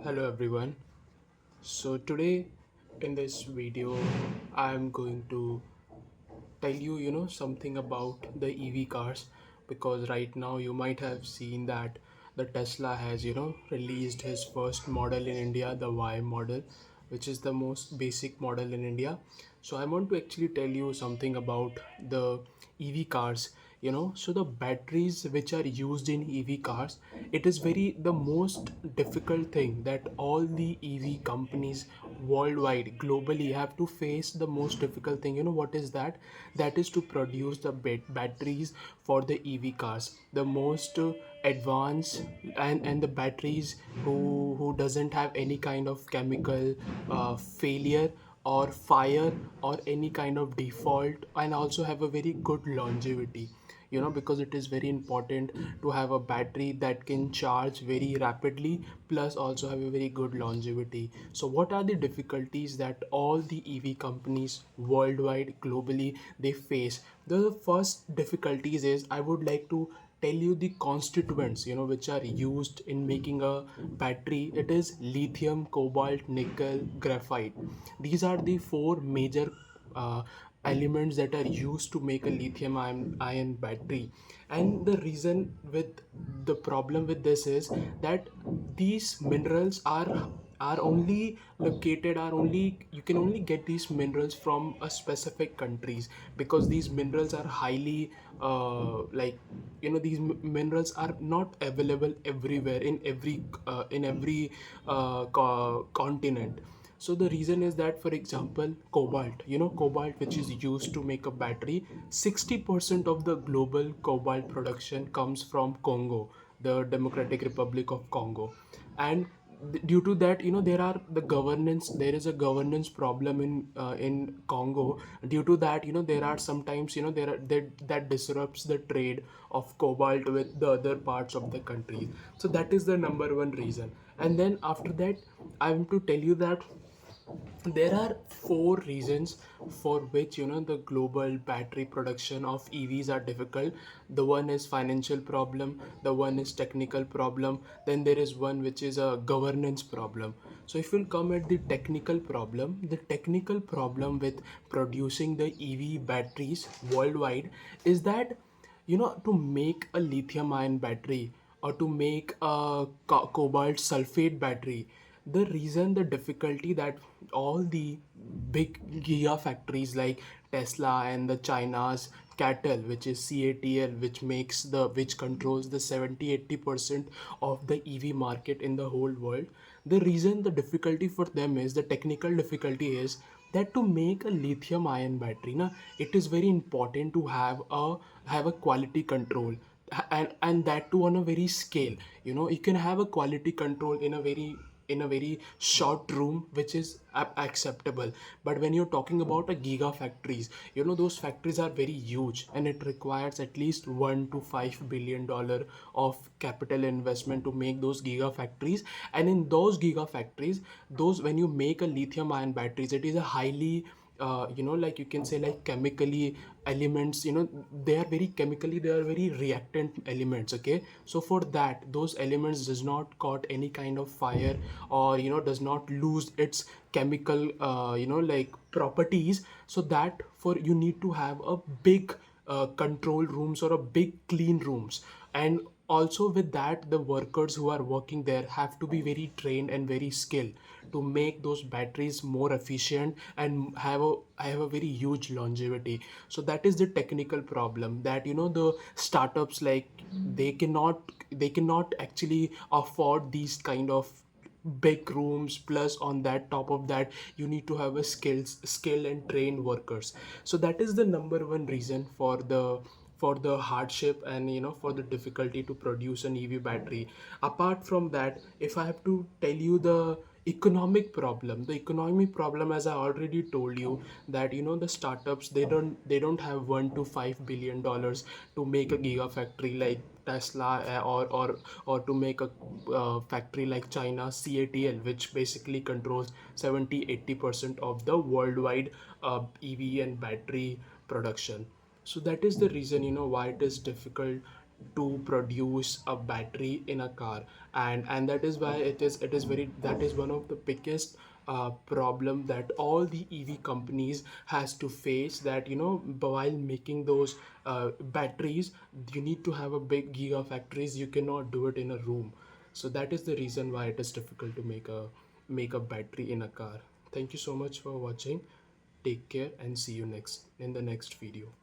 Hello everyone. So today in this video I'm going to tell you something about the EV cars, because right now you might have seen that the Tesla has released his first model in India, the Y model, which is the most basic model in India. So I want to actually tell you something about the EV cars. So the batteries which are used in EV cars, it is very the most difficult thing that all the EV companies worldwide globally have to face. The most difficult thing, what is that? That is to produce the batteries for the EV cars, the most advanced, and the batteries who doesn't have any kind of chemical failure or fire or any kind of default, and also have a very good longevity. Because it is very important to have a battery that can charge very rapidly, plus also have a very good longevity. So what are the difficulties that all the EV companies worldwide globally they face? The first difficulties is, I would like to tell you the constituents which are used in making a battery. It is lithium, cobalt, nickel, graphite. These are the four major uh, elements that are used to make a lithium ion battery. And the reason with the problem with this is that these minerals are only located, are only you can only get these minerals from a specific countries, because these minerals are highly like these minerals are not available everywhere in every continent. So the reason is that, for example, cobalt, cobalt which is used to make a battery, 60% of the global cobalt production comes from Congo, the Democratic Republic of Congo. And due to that, there is a governance problem in Congo. Due to that, there are sometimes, that disrupts the trade of cobalt with the other parts of the country. So that is the number one reason. And then after that, I want to tell you that there are four reasons for which the global battery production of EVs are difficult. The one is financial problem, the one is technical problem, then there is one which is a governance problem. So if we'll come at the technical problem, the technical problem with producing the EV batteries worldwide is that, to make a lithium ion battery or to make a cobalt sulfate battery, the reason, the difficulty that all the big giga factories like Tesla and the China's cattle, which is CATL, which controls the 70-80% of the EV market in the whole world. The reason, the difficulty for them is, the technical difficulty is that to make a lithium ion battery na, it is very important to have a quality control, and that too on a very scale. You can have a quality control in a very short room, which is acceptable. But when you're talking about a giga factories, those factories are very huge, and it requires at least 1 to 5 billion dollar of capital investment to make those giga factories. And in those giga factories, those when you make a lithium ion batteries, it is a highly like, you can say, like chemically elements, they are very reactant elements. Okay, so for that, those elements does not caught any kind of fire, or does not lose its chemical like properties. So that, for you need to have a big control rooms or a big clean rooms. And also with that, the workers who are working there have to be very trained and very skilled to make those batteries more efficient and have a very huge longevity. So that is the technical problem, that the startups, like, they cannot actually afford these kind of big rooms. Plus on that, top of that, you need to have a skilled and trained workers. So that is the number one reason for the hardship, and for the difficulty to produce an EV battery. Apart from that, if I have to tell you the economic problem, as I already told you, that the startups, they don't have 1 to 5 billion dollars to make a gigafactory like Tesla, or to make a factory like China CATL, which basically controls 70-80% of the worldwide EV and battery production. So that is the reason why it is difficult to produce a battery in a car. And that is why it is very, that is one of the biggest problem that all the EV companies has to face, that while making those batteries, you need to have a big gigafactories. You cannot do it in a room. So that is the reason why it is difficult to make a battery in a car. Thank you so much for watching. Take care and see you next in the next video.